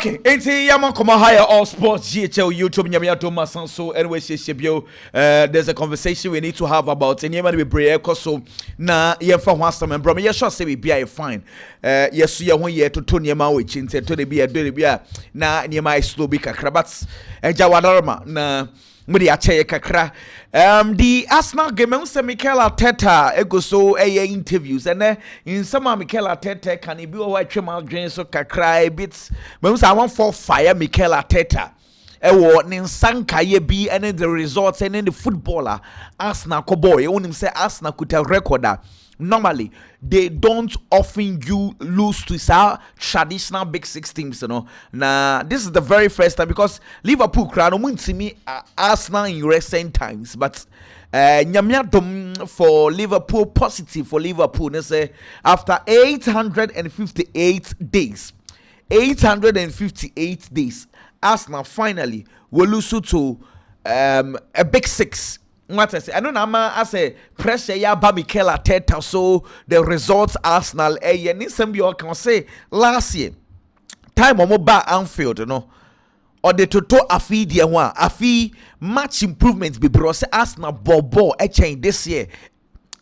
Okay, enti yama koma higher all sports GHL YouTube nyamia to masanso anyway shebio there's a conversation we need to have about enyema be brave so na ye fa ho asem bro me ye sure say we be fine yesu ye ho ye to nyema we chinte to de bia na nyema slow be kakra but eja wadarma na mudi ache kakra the Arsenal game say Mikel Arteta ego so interviews and in some Mikel Arteta can he be over twema dwen so kakra a bit me say I want for fire Mikel Arteta ewo ne nsanka ye bi and the results and the footballer Arsenal ko boy wonim say Arsenal could have recorder. Normally, they don't often lose to our traditional big six teams, you know. Now, this is the very first time because Liverpool crown won't see me Arsenal in recent times, but nyamiadom for Liverpool, positive for Liverpool. They say after 858 days, Arsenal finally will lose to a big six. What I say, I don't know. I say pressure ya ba Mikel Arteta, so the results Arsenal. And in some people can say last year time omo ba Anfield, you know, or the toto afi dia one afi match improvements be bro say Arsenal bobo change this year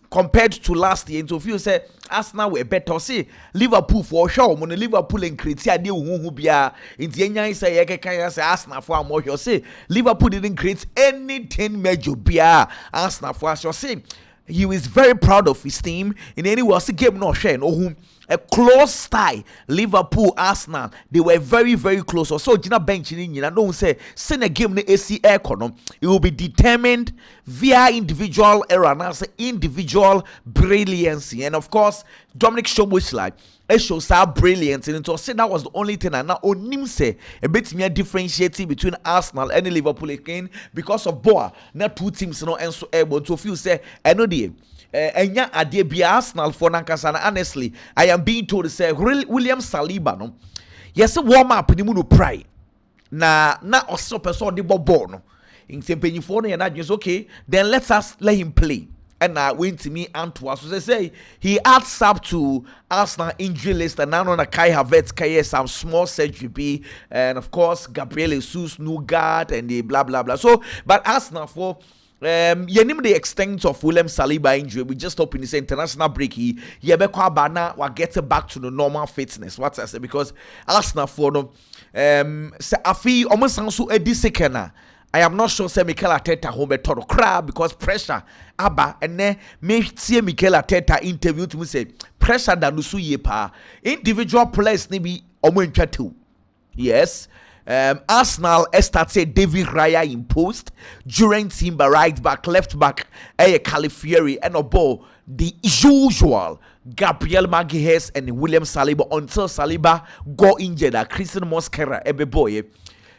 compared to last year. So if you say Arsenal were better, see Liverpool for sure. When Liverpool and create ade hu bia inti enya say ye kan say Arsenal for am say Liverpool didn't create anything major bia Arsenal for sure. Say he was very proud of his team in any was game no share no whom a close tie. Liverpool Arsenal they were very very close. So Gina bench in don't say send a game the AC econom it will be determined via individual error and say individual brilliancy, and of course Dominic Szoboszlai it shows our brilliance, and so say that was the only thing. And now onim say a bit me differentiating between Arsenal and Liverpool again because of Boa now two teams you know and so able to feel say I know the enya ade bia Arsenal for nankasa. Honestly I am being told to say William Saliba no yes warm up ni mu no pride na also person the ball no in for no na okay then let him play. And went to me Antwerp. So they say he adds up to Arsenal injury list, and now on a Kai Havertz, some small surgery, and of course Gabriel Jesus, Nugart, and the blah blah blah. So, but Arsenal for you name the extent of William Saliba injury. We just hope in this international break he bana will get back to the normal fitness. What I say because Arsenal for no say afi almost so edi second. I am not sure say Mikel Arteta home better crab because pressure aba and then me see Mikel Arteta interview to me say pressure that nusu ye pa individual players ni bi omo ntwa tew. Yes. Arsenal started David Raya imposed during Timber right back, left back, Califieri and a ball the usual Gabriel Magalhaes and William Saliba until Saliba got injured. Christian Mosquera ebe boy.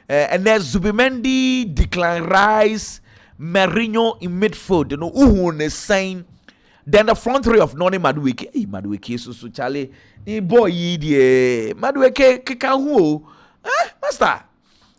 And then Zubimendi, Declan Rice, Mourinho in midfield. You know, who is saying. Then the front three of Noni Madueke. Hey, Madueke, so Charlie. Hey, boy, ye, Madueke, Kikahu. Master.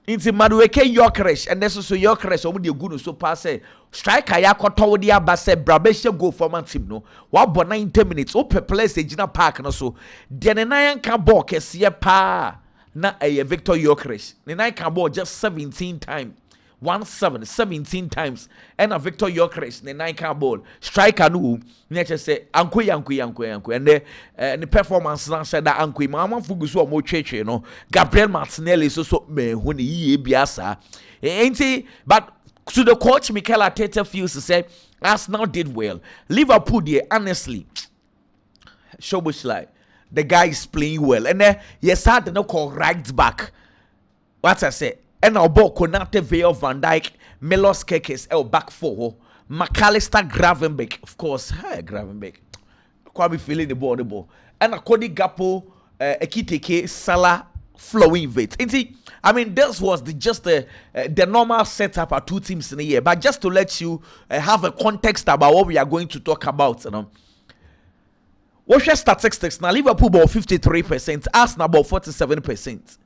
Into Madueke Yorkresh. And this is so Yorkresh. Omu di good so pass. Striker Yako Todia Basse, Brabesha go for my team. No, what but 90 minutes. Open place, Gina Park. No, so. Then a nine can balk, pa. Na a Victor Yorkresh. The night can ball just 17 times. 17 times. And a Victor Yorkresh. The night can ball. Striker no. Nature say Yanku. And the performance now said that Anku. Mama Fugusu mo cheche, you know. Gabriel Martinelli so me when he biasa. Ain't he? But to the coach Mikel Arteta feels to say Arsenal did well. Liverpool there, honestly. Szoboszlai. The guy is playing well, and then yes, I don't call right back. What I say, and our ball Konate, Vale, Van Dijk, Milos Kekes, back four, McAllister, Gravenberch, of course. Hi, Gravenberch. Quite be feeling the ball, and Cody Gakpo, Ekitike, Salah, flowing with. I mean, this was the normal setup of two teams in a year, but just to let you have a context about what we are going to talk about, you know. What's your statistics now? Liverpool ball 53%, Arsenal ball 47%.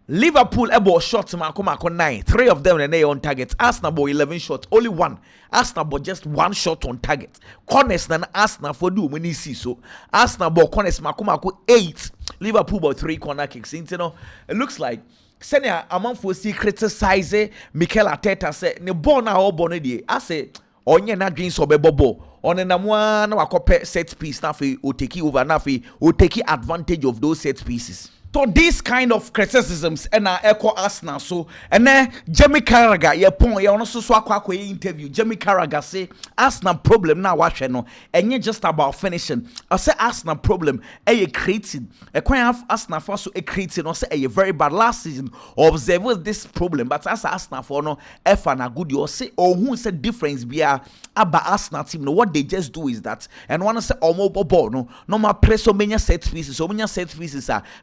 Liverpool ebo shot mako 9. 3 of them are on target. Arsenal ball 11 shots. Only one. Arsenal ball just 1 shot on target. Corners than Arsenal for do when you see so. Arsenal ball corners mako 8. Liverpool ball 3 corner kicks. You know, it looks like senior among for see criticize Mikel Arteta say ne ball na all bonne die. I say onye na dreams of bobo. On na mwa na wakope set piece na fe o take over na fe o take advantage of those set pieces. So these kind of criticisms and echo Arsenal so and then Jamie Carragher ye pon ye ono so akwa interview Jamie Carragher say Arsenal problem na wahwe no enye just about finishing. I say Arsenal problem e creating e kwan Arsenal for so e creating no say e very bad last season observe this problem but as Arsenal for no efa na good you say who say difference bia about Arsenal team no what they just do is that and one say omo ball no ma press so many set pieces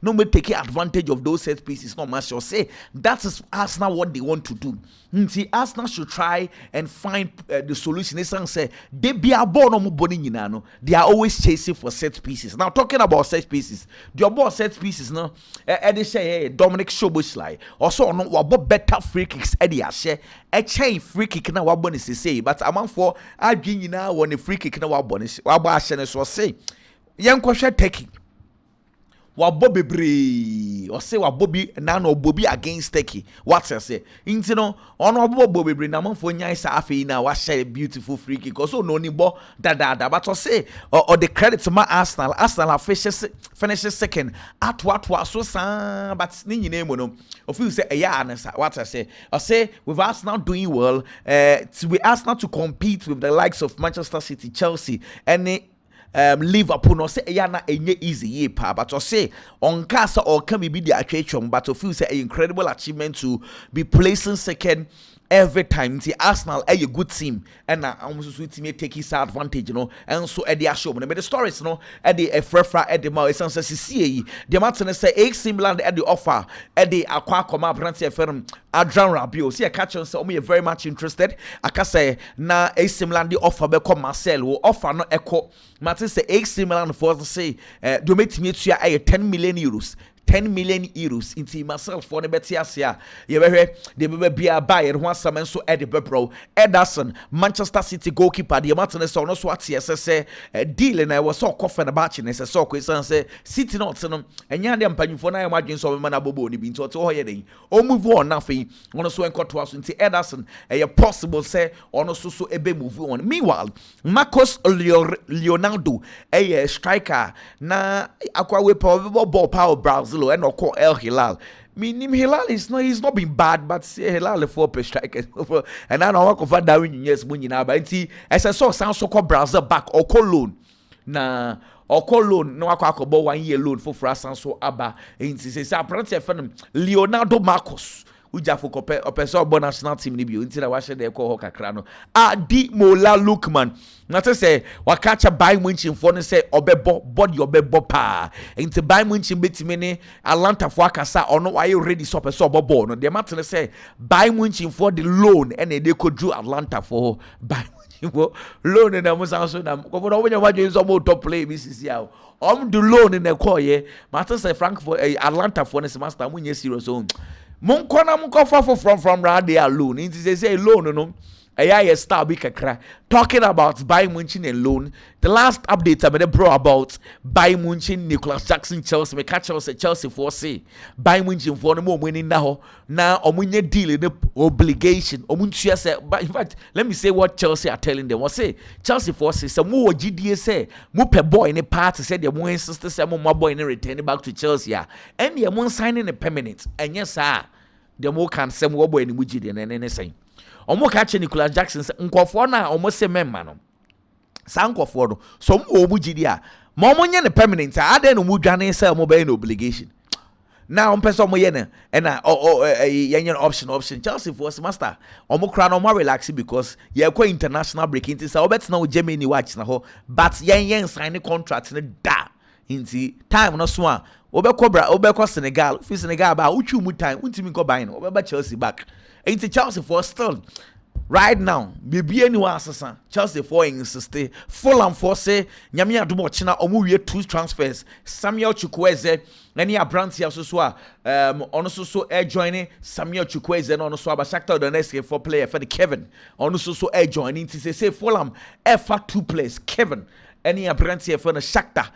no me take advantage of those set pieces. No man shall say that is Arsenal what they want to do. See, Arsenal should try and find the solution. They say they be a born no boni no. They are always chasing for set pieces. Now talking about set pieces, the about set pieces no. They say Dominic Szoboszlai also no what better free kicks. Eddie share a chain free kick na what bonus say, but among for I bring now when a free kick na what bonus. What was say young question taking. Wabo bebre or say wabobi nano bobi against Turkey. What I say? Into no on wabo bebre na man for nyai sa afi na wa share beautiful free kick. Also no ni bo da but I say or the credit to my Arsenal finishes second at what was so san but ni name no. Of you say what I say with Arsenal doing well to be Arsenal to compete with the likes of Manchester City, Chelsea and Liverpool no say na enye easy ye pa but I say on cast or can be the attraction but of you say an incredible achievement to be placing second every time. The Arsenal a good team and now almost sweet team take his advantage and so at the show but the stories at the frefra at the mouth it sounds see the Martin say AC Milan at the offer at the aqua coma brand firm Adrian Rabiot see a catch on say very much interested I can say na AC Milan the offer be come Marcel will offer no echo Martin say AC Milan for say do make me to 10 million euros 10 million euros into myself for the Betiasia. You the be a buyer once some so Eddie Bebro, Ederson, Manchester City goalkeeper, the Martinez on us what say deal and I was so coughing about you. So question say City not and Yandam Panu for I imagine so manabo ni been to heading. Oh move on nothing on us when cut to us into Ederson a possible say on us so ebe move on. Meanwhile, Marcos Leonardo a striker na aqua we ball power Brazil and call El Hilal. Meaning Hilal is he's not been bad, but Hilal for strikers. And I know what of Darwin yes when you know but see as I saw sound so called Brazil back or call loan. Na or call loan no akwa 1 year loan for France so aba. And say apparently Leonardo Marcos. Uja for opeso bon national team ni bi unti na wa hye de ko ho kakra no Adi Mola Lukman na te say wa catch Bayern Munich for no say obebo body obebo pa unti Bayern Munich betimi ne Atlanta for akasa ono wa you ready so opeso obobo no de matter say Bayern Munich for the loan and they could do Atlanta for Bayern Munich loan na mo san so na ko no wo nya wadwe so mo top play BCC a the loan in the call ye matter say Frankfurt Atlanta for no semester mo nya serious on Munko from radio loan. It is a loan, no. A star big kakra. Talking about Bayern Munich and loan. The last update I made bro about Bayern Munich, Nicholas Jackson, Chelsea. Me catch us at Chelsea for say Bayern Munich for no more winning now. Now omunye deal in the obligation. Omunche say, but in fact, let me say what Chelsea are telling them. What say Chelsea for say some more GDA say mo per boy in the party said they mo insist say mo boy in return back to Chelsea. And they mo signing a permanent. And yes sir. The more can say more boy in Mujidi and anything. Omo catch Nicholas Jackson say nkofo na omo se memma no. Sa nkofo no so mo Mujidi a mo nye ne permanent a ade no mudwane say mo be no obligation. Now person mo ye na and yenye option Chelsea for master omo kra no mo relax because ye kwa international break into say obet na Germany watch na ho but yen sign contract ne da inti time no so a obekọ Senegal ba uchu mu time untimi ko ban no obeba Chelsea back into Chelsea for still right now baby anyone asasa Chelsea for insist Fulham for say nyame adomo china omu wie 2 transfers Samuel Chukwueze any abranti so ono so joining Samuel Chukwueze no so Shakhtar Donetsk for player for the Kevin ono so joining to say Fulham for 2 players Kevin any abranti for the Shakhtar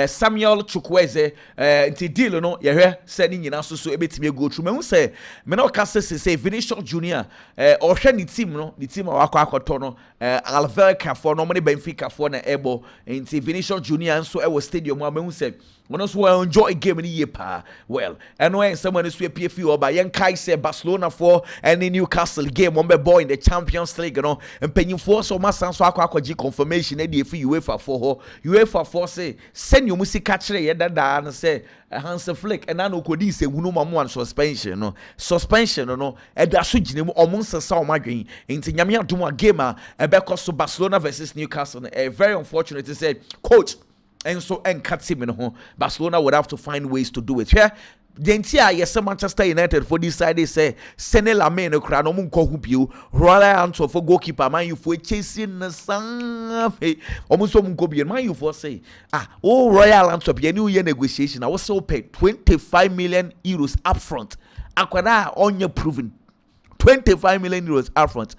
Samuel Chukwueze nti deal no ye hwe se ni nyina so ebetime go through me say me no ka say Vinicius Junior or hwe ni team akwakoto no Alverca for no money Benfica for na ebo nti Vinicius Junior nso e was stadium a me say one so enjoy game ni ye pa well and when someone is pay few oba yen kai say Barcelona for any Newcastle game one be boy in the Champions League no empanyin for so masan so akwakoji confirmation e dey fi UEFA for say send your music catcher ye dada na say Hans Flick and no kodi say hunu mamu an suspension no e da so gine mu omonsa sa o madwen nti nyame adom a game a e be cost Barcelona versus Newcastle very unfortunate to say coach and so cut him in home. Barcelona would have to find ways to do it. Yeah. Dentia yes Manchester United for this side they say Sene Lame no kra no mun ko hupio Royal answer for goalkeeper man you for chasing the sang omo so mun ko bi man you for say Royal answer be any year negotiation I was so paid 25 million euros up front akwada onye proven 25 million euros up front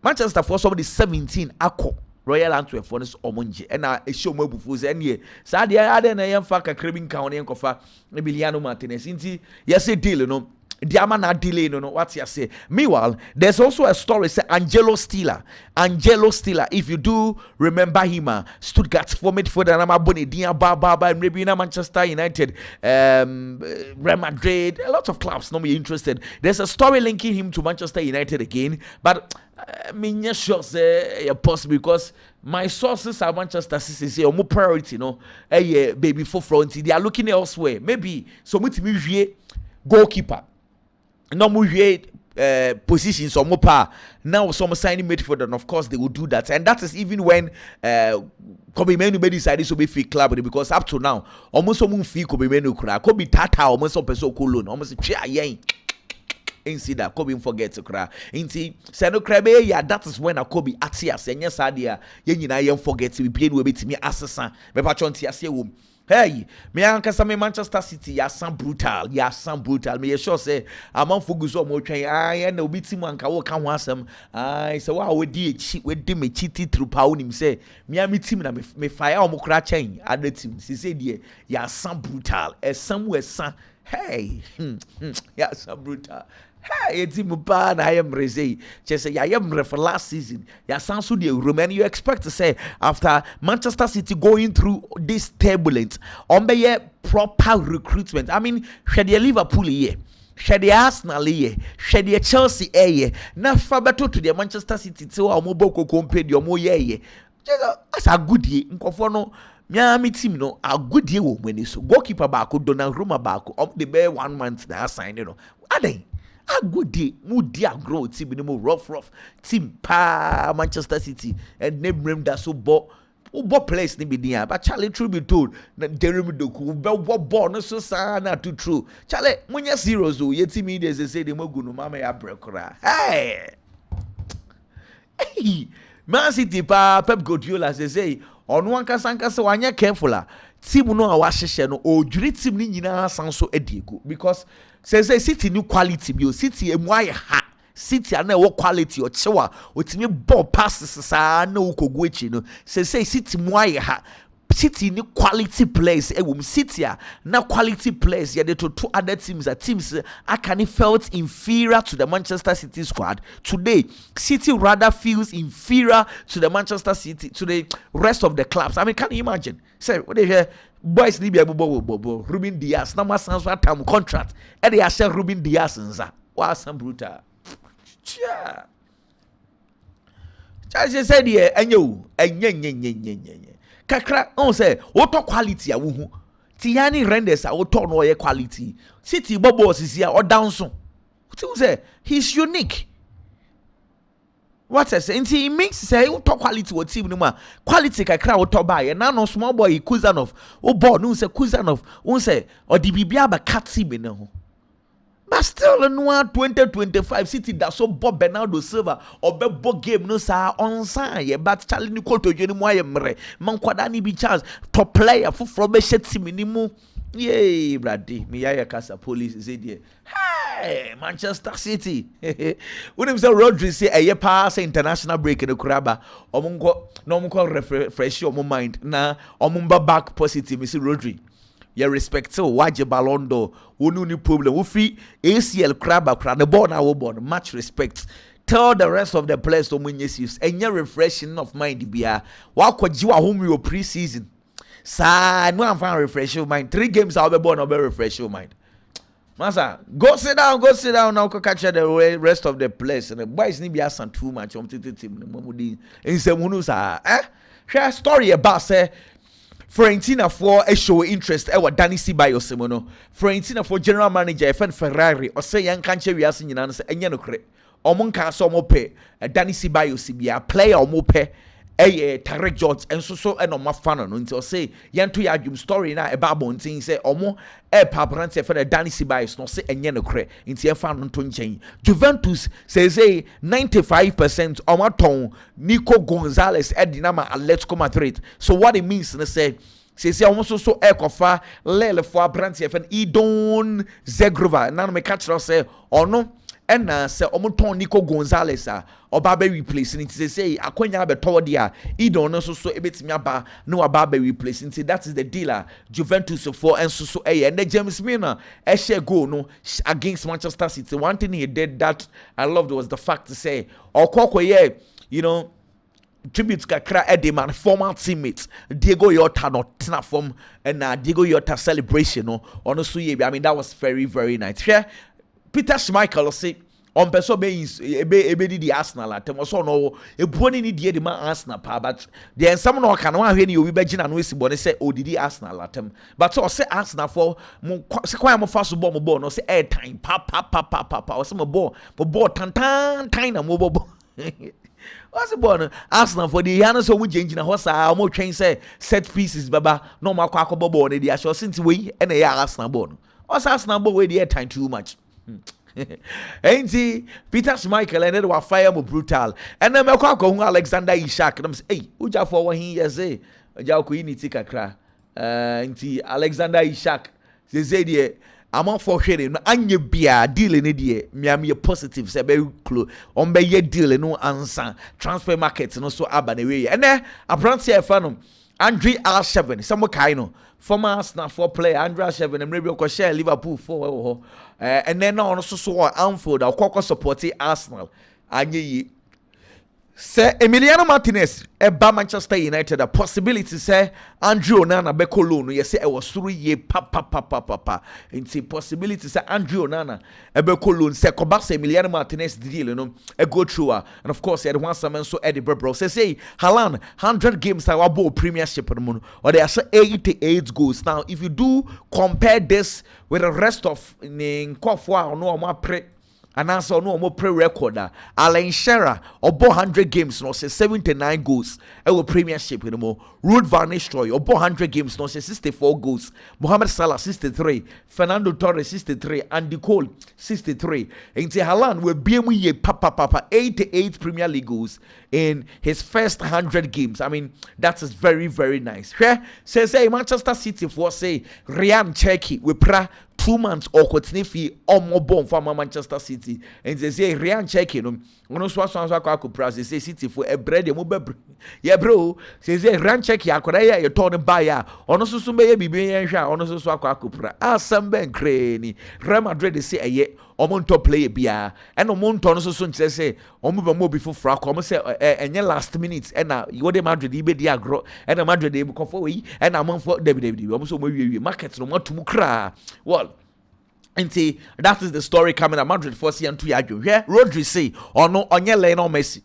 Manchester for somebody 17 akọ Royal Antwerp for this omonje na ehyo mabufu ze ene sa de ade na yemfa kakrabin kan ne enkofa Emiliano Martinez inti yese deal no diama na delay no what you say. Meanwhile there's also a story say Angelo Stiller if you do remember him Stuttgart for midfielder na maboni dia ba maybe na Manchester United Real Madrid a lot of clubs no be interested. There's a story linking him to Manchester United again but me sure say possible because my sources are Manchester City say omo priority no baby for front they are looking elsewhere maybe so mutimi wie goalkeeper no more positions or more power. Now some signing midfielder and of course they will do that and that is even when Kobe Menu may decide to be free club because up to now almost some fee Kobe Menu could be Tata almost some person Cologne almost ain't see that Kobe forget to cry. Inti Seno Krabe ya that is when a Kobe Atias and yes idea yen I forget to be paid with me assassin me patron tia womb. Hey, me ankasa me Manchester City ya some brutal me sure say among focus on more train na obi team anka wo ka ho asem so wa we di me chiti through power him say me am team na me fire o mo kra chain other team say die ya some brutal somewhere san hey ya some brutal. Hey, team pa na am reze. Just say I am for last season. Ya sound so the Roman you expect to say after Manchester City going through this turbulence on be proper recruitment. I mean, share the Liverpool here. Share the Arsenal here. Share the Chelsea here. Na fa beto to the Manchester City to our mobile compare your mo here. That's a good year. Nkofo no Miami team no a good year when so goalkeeper back Donnarumma back up the bare 1 month na sign you know. Adey a good day, Mudia grow team in the rough team pa Manchester City and name that so bo place ni be there but Charlie true be told na Jeremy Doku be ball no so sana to true Charlie munya zeros o ye team dey say dey magu no mama ya brekora hey Man City pa Pep Guardiola say on one kasanka so anya careful team no a wahye no o dwiri team ni nyina san so ediego because say City new quality bio City emwa ha City ana wo quality o chewa otimi ball passes sa na ukogu echi no say City mwa ha City ni quality players City na quality players yeah they to two other teams Akani felt inferior to the Manchester City squad today. City rather feels inferior to the Manchester City to the rest of the clubs. I mean, can you imagine? Say what they hear boys ni be bobo Ruben Dias na ma transfer time contract e dey share Ruben Dias nza wa some brutal cha say dey enye kakra on say auto quality a wo hu Tiani Renders a auto no ye quality City bobo sisi a o down so what say he's unique. What I say, he makes say auto quality what team no ma quality kakra auto buy na no small boy Kuzanov o ball no say Kuzanov on say or the bibia ba cat team no but still Girl no 2025 City that so Bob Bernardo Silva or Bebo game no sa on sign but Charlie Nicole to Jenny Moyemre man kwadani bi chance top player for be shet minimum yay brady me ya kasa police say there hey Manchester City when him say Rodri say a pass international break in the kuraba omunko refresh your mind na omumba back positive me say Rodri you respect so waje Ballon d'Or wonu ni problem wo free ACL crab the ball na wo ball much respect. Tell the rest of the players to munye use enye refreshing of mind bia wa kwaji wa home your pre-season sa no am fan refresh your mind 3 games I'll be born I'll be refresh your mind masa go sit down now go catch the rest of the players and the boys ni bia san too much on team no mudi nsem sa share story about say Fiorentina for a show interest Danny Ceballos Simono. Fiorentina for general manager Ferrari or say young canche we are seeing an answer and yanokre. Omonka so mope Danny Ceballos bia player or mope Tarek George and so and on my fan until say yantu yagum story na a babon thing say omo paparante for the Danny Ceballos no say and yanokre into a fan on chain. Juventus says 95% omaton Nico Gonzalez Dinamo Atletico Madrid. So what it means na say almost so ekofa lele for branche and Idon Zegrova na me catch say or no and say omoton Nico Gonzalez oba be replacing it say akwanya be toward dia Idon no so ebetimi aba no aba be replacing it. That is the dealer Juventus for and so and the James Milner share goal no against Manchester City. One thing he did that I loved was the fact to say okoko you know tribute kakra Edeman former teammates Diego Yota not tena form and Diego Yota celebration no honestly I mean that was very very nice. Yeah, Peter Schmeichel say on person be di Arsenal atem so no ebuoni ni die de man Arsenal pa but there some no kan wan hwe ni obi be gina no esibone say odidi Arsenal atem but so say Arsenal for se kwa mo fa so ball no say air time pa o say mo ball tan na mo ball what's the ball Arsenal for the yana so mu jenjina ho sa mo twen say set pieces baba no ma kwa akọ ball na dia so since we and e Arsenal ball no Arsenal ball we the air time too much. Ain't Peter Schmeichel and then fire mo brutal and then me Alexander Isak and I'm say hey uja for what he say uja ko unity kakra ain't Alexander Isak say there among for share no anye bia deal ni there me am positive say be close on be ye deal no answer transfer market no so aba na we and then apprentice here fan Andre R7 some kind no former Arsenal for player Andre R7 and maybe ko share Liverpool for and then on so Anfield or support Arsenal anye say Emiliano Martinez Manchester United a possibility say Andrew Onana be Cologne you say it was 3 year pa into possibility say Andrew Onana be Cologne say Kobasa Emiliano Martinez deal you know a go through and of course he had one summon so Eddie Bro say Haaland 100 games I bought premiership or there are 88 goals. Now if you do compare this with the rest of Nkofwa no more pre and also no more pre-recorder Alan Shearer obo 100 games no say 79 goals premiership anymore. Ruud van Nistelrooy obo 100 games no say 64 goals. Mohamed Salah 63, Fernando Torres 63, Andy Cole 63. Into Haaland will be ye papa 88 Premier League goals in his first 100 games. I mean that is very very nice. Yeah? Say Manchester City for say Ryan Cherki we pra 2 months or continue fee or more bomb for Manchester City and they say Ryan Cherki no so price they say City for a bread yeah bro say Ryan Cherki akoda ya turn buy ya ono so be bibi ya hwa ono so akopra asam ben kreni Real Madrid they say eye omonto play bia and omonto no so nche say omo be before fra ko say enye last minute and na you dey Madrid be dia agro and na Madrid dey ko for we and na man for WWE omo so mo wie market no matum kra well Inti, that is the story coming at Madrid for C and 2 yadu. Yeah, Rodri say, or no, onye Lionel Messi.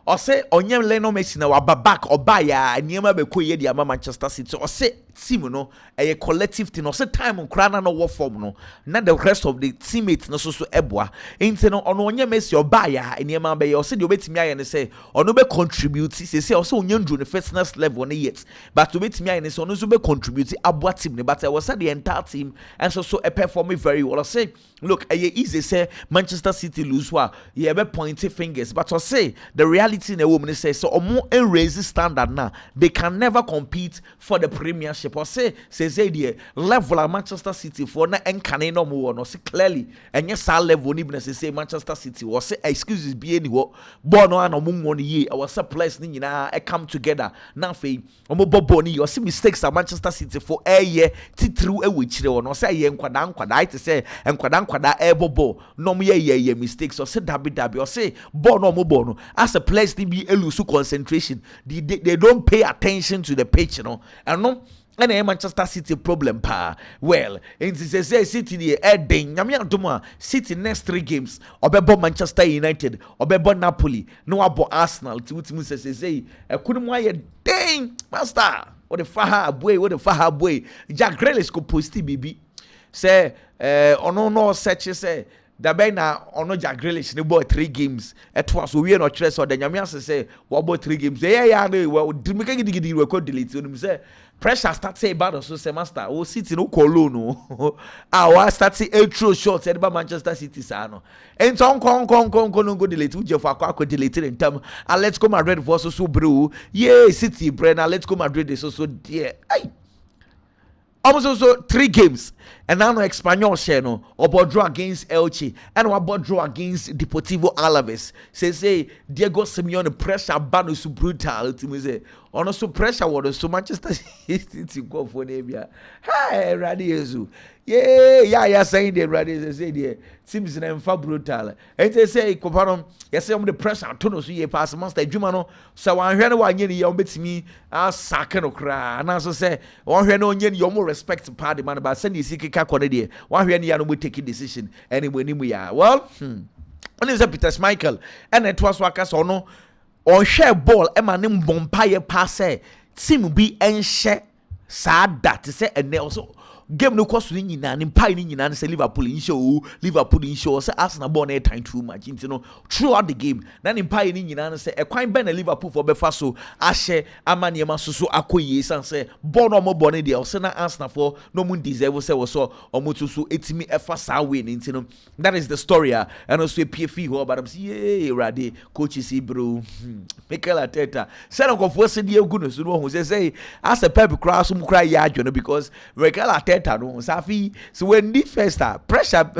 Or say, onye Lionel Messi na waba back or buy ya, and yema be kuye di ama Manchester City. Or say, team no a collective team no say time krana no wo form no na the rest of the teammates no so eboa enti no ono onye Messi oba ya eniema be ye o say de obetimi aye ne say ono be contribute say o say onye ndru ne fitness level no yet but obetimi aye ne say ono so be contribute aboa team ne but I was said the entire team and so perform very well. I say look easy say Manchester City lose wa ye be pointing fingers but I say the reality in a woman says so omo raise standard now they can never compete for the premiership or say the level of Manchester City for na enkane no more no say clearly and yes level ni be say Manchester City or say excuses be any wo ball no na omo won ye our supplies ni nyina e come together na fe omo bobo ni you see mistakes at Manchester City for a year titru e we chire no say ye nkwada it say nkwada e bobo no mo ye mistakes or say dabi or say ball no mo ball no as a place to be lose concentration they don't pay attention to the pitch, you know, and no. And a Manchester City problem pa. Well, in this say City the heading. Nyame adoma City next 3 games. Obebo Manchester United, obebo Napoli, no abo Arsenal. Timu say couldn't why dang master. What the faha boy. Jack Grealish ko posti bibi. Say ono no search say dabe na ono Jack Grealish ne boy 3 games etwa so we no kire so the nyame ase say wo boy 3 games yeah no we dimika gidi we ko delete no say pressure start say bad so say master o City no call no wa start say a throw shot e ba Manchester City sa no en ton kon no go delete u je for akwa delete in term Atletico Madrid for so bro yeah City Brenna Atletico Madrid so there ai almost so 3 games and now no Espanyol share no about draw against Elche and about draw against Deportivo Alaves say Diego Simeone pressure bano so brutal to say ono so pressure what so Manchester City go for nebia hey Radiezu yeah saying the Radiezu say the teams na mfa brutal and they say koparom you say the pressure to no so ye pass monster adwuma no so wan hwe no wanye ni ye obetimi asake no kra na so say wan hwe no onye ni yo mo respect party man but send you kika kone de wan hwe ni ya no mo take decision anyway ni mu ya well when is Peter Schmeichel and it was waka so no on share ball e ma ne mbompa pass team bi enhye saa that say and also game no cost ni nyina ni mpai ni nyina say Liverpool in show say Arsenal ball na time too much you know throughout the game na ni mpai ni nyina say e kwan ben na Liverpool for befa so ahye amane ma so akoyi san say ball no mo ball na dey say na Arsenal for no mun deserve say was so omoto so etimi efa saa way ni you know that is the story and also PFE ho but I'm say yeah ready coach see bro Mikel Arteta say no go for say dey egu no so no say as a Pep cross mu cry ya adwo no because Mikel Arteta no safi so when the first pressure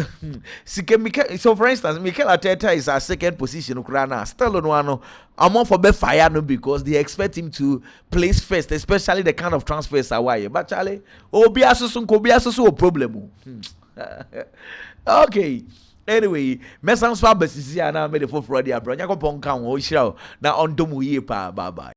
so for instance Mikel Arteta is our second position krana still no ano I'm for be fire no because they expect him to place first especially the kind of transfers away but Charlie obi aso problem okay anyway mesans fa basisi ana me the for Friday abro nyakopon kan wo hira na ondomu ye pa bye bye